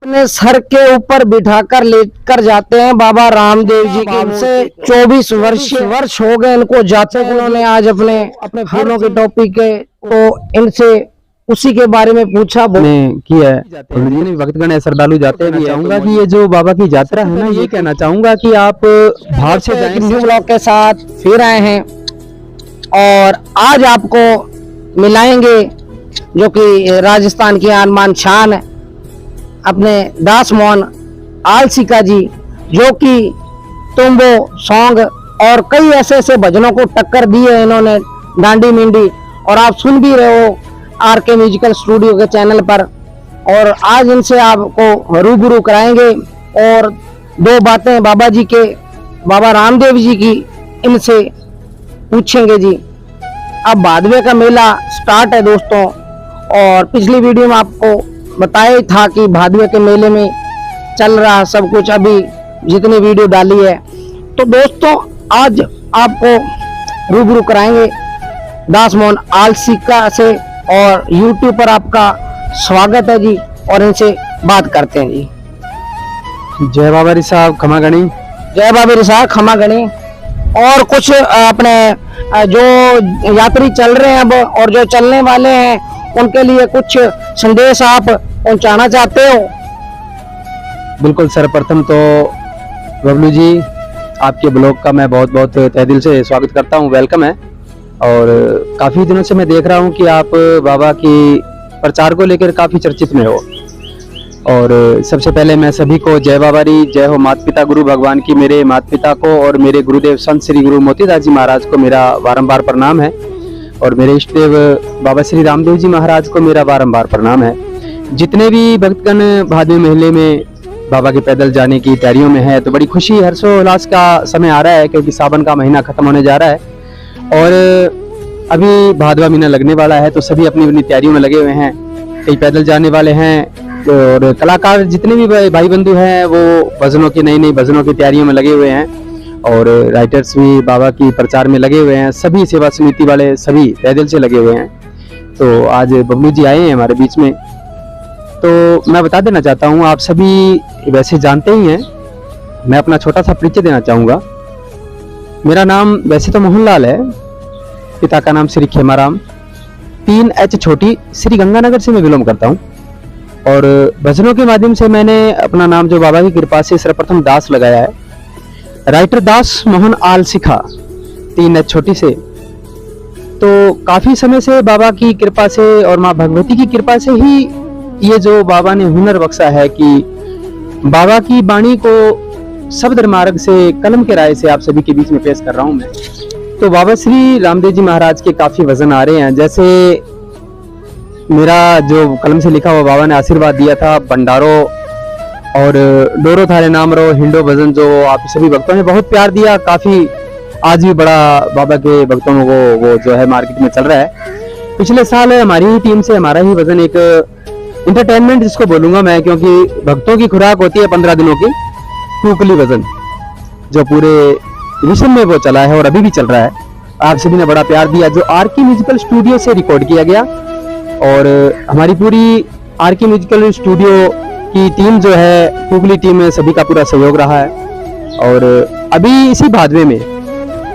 अपने सर के ऊपर बिठाकर लेकर जाते हैं बाबा रामदेव जी के। से 24 वर्ष हो गए इनको जाते। उन्होंने आज अपने फूलों की टोपी के तो इनसे उसी के बारे में पूछा किया है। जितने भी भक्तगण है श्रद्धालु जाते हैं, चाहूंगा कि ये जो बाबा की यात्रा है ना, ये कहना चाहूंगा कि आप भाव से जाएं। न्यू ब्लॉग के साथ फिर आए हैं और आज आपको मिलाएंगे जो कि राजस्थान की आन शान है, अपने दास मोहन आलसिका जी, जो कि तुम्बो सॉन्ग और कई ऐसे भजनों को टक्कर दी है इन्होंने, डांडी मिंडी। और आप सुन भी रहे हो आरके म्यूजिकल स्टूडियो के चैनल पर। और आज इनसे आपको रूबरू कराएंगे और दो बातें बाबा जी के, बाबा रामदेव जी की इनसे पूछेंगे जी। अब भादवे का मेला स्टार्ट है दोस्तों, और पिछली वीडियो में आपको बताया था कि भादवे के मेले में चल रहा सब कुछ, अभी जितनी वीडियो डाली है। तो दोस्तों आज आपको रूबरू कराएंगे दास मोहन आलसिका से, और YouTube पर आपका स्वागत है जी। और इनसे बात करते हैं जी। जय बाबा साहब खमा गणी। जय बाबा साहब खमा गणी। और कुछ अपने जो यात्री चल रहे हैं अब और जो चलने वाले हैं उनके लिए कुछ संदेश आप पहुंचाना चाहते हो? बिल्कुल, सर्वप्रथम तो बबलू जी आपके ब्लॉग का मैं बहुत बहुत तहे दिल से स्वागत करता हूं, वेलकम है। और काफ़ी दिनों से मैं देख रहा हूं कि आप बाबा की प्रचार को लेकर काफ़ी चर्चित में हो। और सबसे पहले मैं सभी को जय बाबारी, जय हो माता पिता गुरु भगवान की। मेरे माता पिता को और मेरे गुरुदेव संत श्री गुरु मोतीदास जी महाराज को मेरा बारंबार प्रणाम है, और मेरे इष्ट देव बाबा श्री रामदेव जी महाराज को मेरा बारंबार प्रणाम है। जितने भी भक्तगण भादवे महीने में बाबा के पैदल जाने की तैयारियों में है, तो बड़ी खुशी हर्षोल्लास का समय आ रहा है, क्योंकि सावन का महीना खत्म होने जा रहा है और अभी भादवा महीना लगने वाला है। तो सभी अपनी अपनी तैयारियों में लगे हुए हैं, कई पैदल जाने वाले हैं, और कलाकार जितने भी भाई बंधु हैं वो भजनों की नई भजनों की तैयारियों में लगे हुए हैं, और राइटर्स भी बाबा की प्रचार में लगे हुए हैं। सभी सेवा समिति वाले सभी पैदल से लगे हुए हैं। तो आज बबलू जी आए हैं हमारे बीच में। तो मैं बता देना चाहता हूँ, आप सभी वैसे जानते ही हैं, मैं अपना छोटा सा परिचय देना चाहूँगा। मेरा नाम वैसे तो मोहनलाल है, पिता का नाम श्री खेमाराम, 3H छोटी, श्री गंगानगर से मैं बिलोंग करता हूँ। और भजनों के माध्यम से मैंने अपना नाम जो बाबा की कृपा से सर्वप्रथम दास लगाया है, राइटर दास मोहन आलसिका, 3H छोटी से। तो काफी समय से बाबा की कृपा से और माँ भगवती की कृपा से ही ये जो बाबा ने हुनर बख्शा है कि बाबा की वाणी को शब्द मार्ग से, कलम के राय से आप सभी के बीच में पेश कर रहा हूं मैं। तो बाबा श्री रामदेव जी महाराज के काफी भजन आ रहे हैं। जैसे मेरा जो कलम से लिखा हुआ बाबा ने आशीर्वाद दिया था, भंडारो और डोरो थारे नाम रो, हिंडो भजन, जो आप सभी भक्तों ने बहुत प्यार दिया। काफी आज भी बड़ा बाबा के भक्तों को वो जो है मार्केट में चल रहा है। पिछले साल हमारी ही टीम से हमारा ही भजन, एक इंटरटेनमेंट जिसको बोलूंगा मैं, क्योंकि भक्तों की खुराक होती है 15 दिनों की, कुकली भजन, जो पूरे विश्व में वो चला है और अभी भी चल रहा है। आप सभी ने बड़ा प्यार दिया, जो आरके म्यूजिकल स्टूडियो से रिकॉर्ड किया गया। और हमारी पूरी आरके म्यूजिकल स्टूडियो की टीम जो है, कुकली टीम में सभी का पूरा सहयोग रहा है। और अभी इसी भादवे में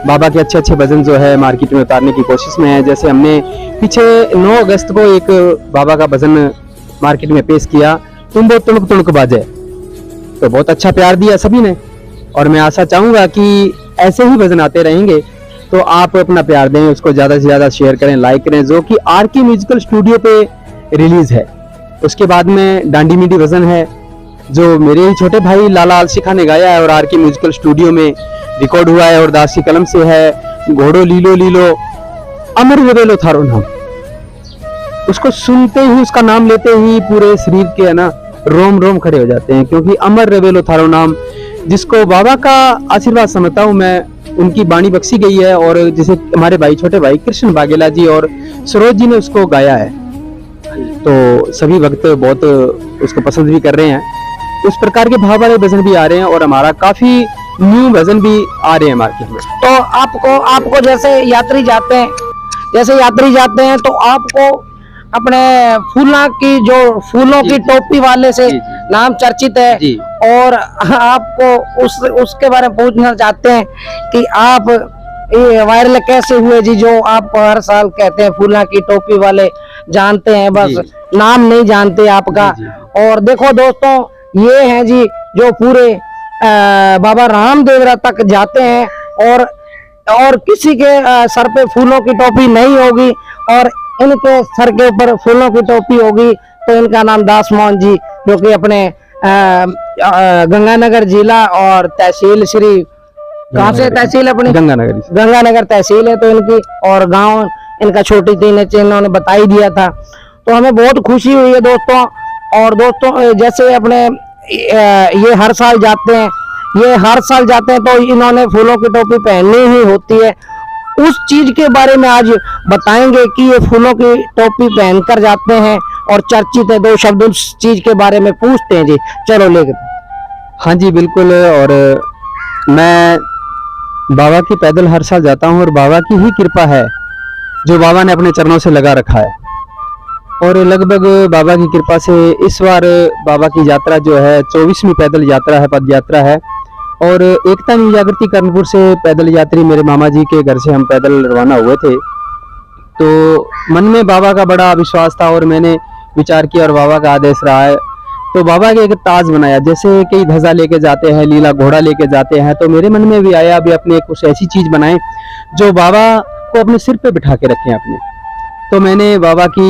बाबा के अच्छे अच्छे भजन जो है मार्केट में उतारने की कोशिश में है। जैसे हमने पीछे 9 अगस्त को एक बाबा का भजन मार्केट में पेश किया, तुम वो तुणक तुणक बाजे, तो बहुत अच्छा प्यार दिया सभी ने। और मैं आशा चाहूंगा कि ऐसे ही भजन आते रहेंगे, तो आप अपना प्यार दें, उसको ज्यादा से ज्यादा शेयर करें, लाइक करें, जो कि आरके म्यूजिकल स्टूडियो पे रिलीज है। उसके बाद में डांडी मिंडी भजन है, जो मेरे ही छोटे भाई लाला आलसिका ने गाया है और आरके म्यूजिकल स्टूडियो में रिकॉर्ड हुआ है, और दास की कलम से है। घोड़ो लीलो लीलो अमर वेलो थारो नाम, उसको सुनते ही, उसका नाम लेते ही पूरे शरीर के है ना रोम रोम खड़े हो जाते हैं, क्योंकि अमर रेवेलो थारो नाम, जिसको बाबा का आशीर्वाद समझता हूँ मैं, उनकी वाणी बख्शी गई है। और जिसे हमारे भाई छोटे भाई कृष्ण बागेला जी और सरोज जी ने उसको गाया है, तो सभी भक्त बहुत उसको पसंद भी कर रहे हैं। उस प्रकार के भाव वाले भजन भी आ रहे हैं, और हमारा काफी न्यू भजन भी आ रहे हैं मार्केट में। तो आपको जैसे यात्री जाते हैं तो आपको अपने फूलों की टोपी वाले से नाम चर्चित है। जी। और आपको उसके बारे में पूछना चाहते हैं कि आप ये वायरल कैसे हुए जी, जो आप हर साल कहते हैं फूला की टोपी वाले जानते हैं, बस जी। नाम नहीं जानते आपका। जी, और देखो दोस्तों, ये हैं जी जो पूरे बाबा रामदेवरा तक जाते हैं और किसी के सर पे फूलों की टोपी नहीं होगी और इनके सर के ऊपर फूलों की टोपी होगी, तो इनका नाम दास मोहन जी, जो कि अपने गंगानगर जिला और तहसील श्री, कहाँ से तहसील अपनी? गंगानगर तहसील है तो इनकी, और गांव इनका छोटी तीन इन्होंने बता ही दिया था। तो हमें बहुत खुशी हुई है दोस्तों। और दोस्तों जैसे अपने ये हर साल जाते हैं, तो इन्होंने फूलों की टोपी पहननी ही होती है। उस चीज के बारे में आज बताएंगे कि ये फूलों की टोपी पहनकर जाते हैं और चर्चित है। दो शब्द उस चीज के बारे में पूछते हैं जी, चलो लेके। हाँ जी बिल्कुल। और मैं बाबा की पैदल हर साल जाता हूँ और बाबा की ही कृपा है जो बाबा ने अपने चरणों से लगा रखा है। और लगभग बाबा की कृपा से इस बार बाबा की यात्रा जो है 24वीं पैदल यात्रा है, पद यात्रा है। और एकता न्यू जागृति कर्णपुर से पैदल यात्री मेरे मामा जी के घर से हम पैदल रवाना हुए थे। तो मन में बाबा का बड़ा विश्वास था और मैंने विचार किया और बाबा का आदेश रहा है, तो बाबा के एक ताज बनाया। जैसे कई ध्वजा लेके जाते हैं, लीला घोड़ा लेके जाते हैं, तो मेरे मन में भी आया अभी अपने कुछ ऐसी चीज बनाएं जो बाबा को अपने सिर पे बिठा के रखें अपने। तो मैंने बाबा की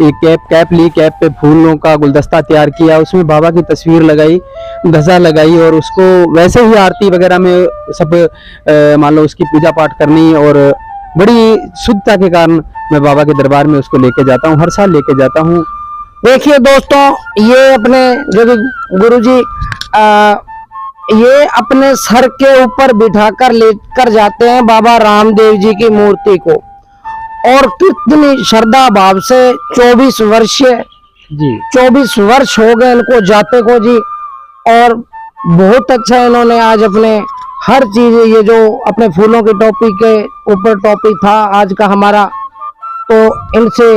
एक कैप ली, कैप पे फूलों का गुलदस्ता तैयार किया, उसमें बाबा की तस्वीर लगाई, ध्वजा लगाई और उसको वैसे ही आरती वगैरह में सब मान लो उसकी पूजा पाठ करनी। और बड़ी शुद्धता के कारण मैं बाबा के दरबार में उसको लेके जाता हूँ, हर साल लेके जाता हूँ। देखिए दोस्तों, ये अपने जो गुरुजी ये अपने सर के ऊपर बिठाकर लेकर जाते हैं बाबा रामदेव जी की मूर्ति को, और कितनी श्रद्धा भाव से 24 वर्ष हो गए इनको जाते को जी। और बहुत अच्छा इन्होंने आज अपने हर चीज, ये जो अपने फूलों की टोपी के ऊपर टोपी था आज का हमारा, तो इनसे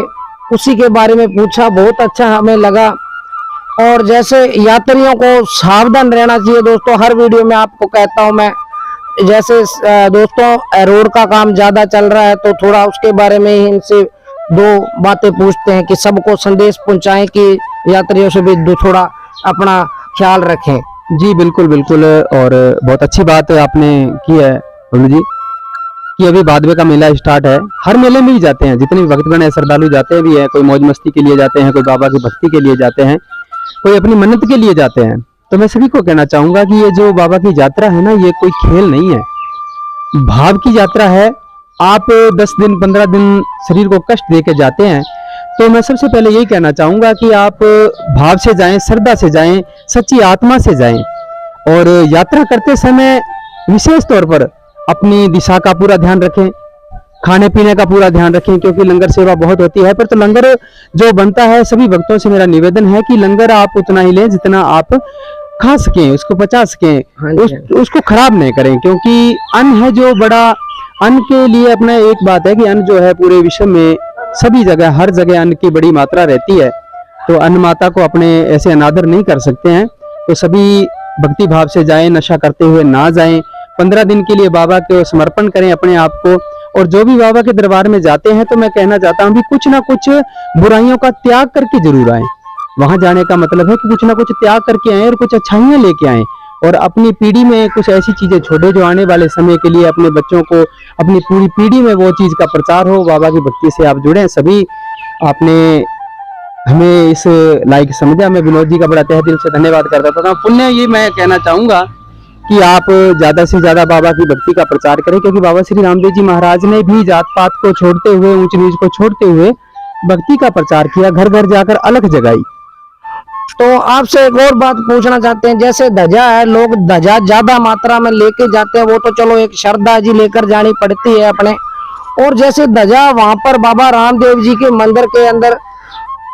उसी के बारे में पूछा, बहुत अच्छा हमें लगा। और जैसे यात्रियों को सावधान रहना चाहिए दोस्तों, हर वीडियो में आपको कहता हूं मैं। जैसे दोस्तों रोड का काम ज्यादा चल रहा है, तो थोड़ा उसके बारे में ही इनसे दो बातें पूछते हैं कि सबको संदेश पहुंचाएं कि यात्रियों से भी थोड़ा अपना ख्याल रखें। जी बिल्कुल बिल्कुल। और बहुत अच्छी बात आपने की है बबलू जी कि अभी भादवे का मेला स्टार्ट है। हर मेले में ही जाते हैं, जितने भी भक्तगण है श्रद्धालु जाते भी हैं, कोई मौज मस्ती के लिए जाते हैं, कोई बाबा की भक्ति के लिए जाते हैं, कोई अपनी मन्नत के लिए जाते हैं। तो मैं सभी को कहना चाहूंगा कि ये जो बाबा की यात्रा है ना, ये कोई खेल नहीं है, भाव की यात्रा है। आप 10 दिन 15 दिन शरीर को कष्ट देके जाते हैं, तो मैं सबसे पहले यही कहना चाहूंगा कि आप भाव से जाएं, श्रद्धा से जाएं, सच्ची आत्मा से जाएं। और यात्रा करते समय विशेष तौर पर अपनी दिशा का पूरा ध्यान रखें, खाने पीने का पूरा ध्यान रखें, क्योंकि लंगर सेवा बहुत होती है। पर तो लंगर जो बनता है, सभी भक्तों से मेरा निवेदन है कि लंगर आप उतना ही लें जितना आप खा सकें, उसको पचा सकें, उसको खराब नहीं करें। क्योंकि अन्न है जो बड़ा, अन्न के लिए अपना एक बात है कि अन्न जो है पूरे विश्व में सभी जगह, हर जगह अन्न की बड़ी मात्रा रहती है। तो अन्न माता को अपने ऐसे अनादर नहीं कर सकते हैं। तो सभी भक्ति भाव से जाएं, नशा करते हुए ना जाएं। 15 दिन के लिए बाबा को समर्पण करें अपने आप को। और जो भी बाबा के दरबार में जाते हैं, तो मैं कहना चाहता हूं कि कुछ ना कुछ बुराइयों का त्याग करके जरूर आए। वहां जाने का मतलब है कि कुछ ना कुछ त्याग करके आए और कुछ अच्छाइयां लेके आए, और अपनी पीढ़ी में कुछ ऐसी चीजें छोड़े जो आने वाले समय के लिए अपने बच्चों को, अपनी पूरी पीढ़ी में वो चीज का प्रचार हो। बाबा की भक्ति से आप जुड़े सभी। आपने हमें इस लायक समझा, मैं विनोद जी का बड़ा तहे दिल से धन्यवाद करता था। पुण्य ये मैं कहना चाहूंगा कि आप ज्यादा से ज्यादा बाबा की भक्ति का प्रचार करें, क्योंकि बाबा श्री रामदेव जी महाराज ने भी जात पात को छोड़ते हुए, ऊंच नीच को छोड़ते हुए भक्ति का प्रचार किया, घर घर जाकर अलख जगाई। तो आपसे एक और बात पूछना चाहते हैं, जैसे ध्वजा है, लोग ध्वजा ज्यादा मात्रा में लेके जाते हैं, वो तो चलो एक श्रद्धा जी लेकर जानी पड़ती है अपने। और जैसे ध्वजा वहां पर बाबा रामदेव जी के मंदिर के अंदर,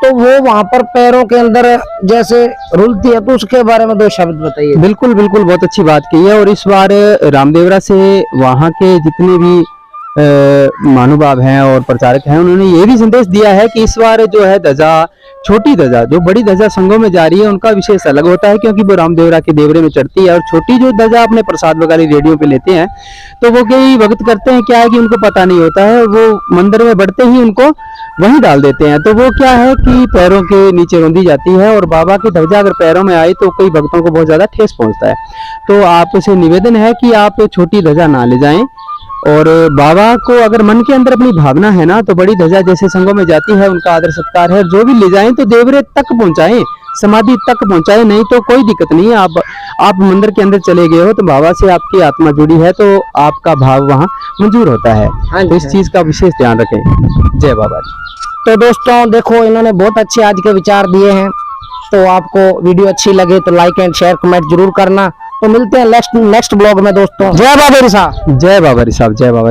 तो वो वहां पर पैरों के अंदर जैसे रुलती है, तो उसके बारे में 2 शब्द बताइए। बिल्कुल बिल्कुल, बहुत अच्छी बात की है। और इस बार रामदेवरा से वहां के जितने भी महानुभाव हैं और प्रचारक हैं, उन्होंने ये भी संदेश दिया है कि इस बार जो है ध्वजा, छोटी ध्वजा, जो बड़ी ध्वजा संघों में जा रही है उनका विशेष अलग होता है, क्योंकि वो रामदेवरा के देवरे में चढ़ती है। और छोटी जो ध्वजा अपने प्रसाद वगैरह रेडियो पे लेते हैं, तो वो कई भक्त करते हैं क्या है कि उनको पता नहीं होता है, वो मंदिर में बढ़ते ही उनको वहीं डाल देते हैं। तो वो क्या है कि पैरों के नीचे रौंदी जाती है, और बाबा की ध्वजा अगर पैरों में आई तो कई भक्तों को बहुत ज्यादा ठेस पहुंचता है। तो आपसे निवेदन है कि आप छोटी ध्वजा ना ले जाएं, और बाबा को अगर मन के अंदर अपनी भावना है ना, तो बड़ी ध्वजा जैसे संघों में जाती है उनका आदर सत्कार है। जो भी ले जाएं तो देवरे तक पहुंचाएं, समाधि तक पहुंचाएं, नहीं तो कोई दिक्कत नहीं है। आप मंदिर के अंदर चले गए हो तो बाबा से आपकी आत्मा जुड़ी है, तो आपका भाव वहाँ मंजूर होता है। तो इस चीज का विशेष ध्यान रखें। जय बाबा जी। तो दोस्तों देखो, इन्होंने बहुत अच्छे आज के विचार दिए हैं। तो आपको वीडियो अच्छी लगे तो लाइक एंड शेयर कमेंट जरूर करना। तो मिलते हैं नेक्स्ट ब्लॉग में दोस्तों। जय बाबा ऋषा। जय बाबा ऋषभ। जय बाबा।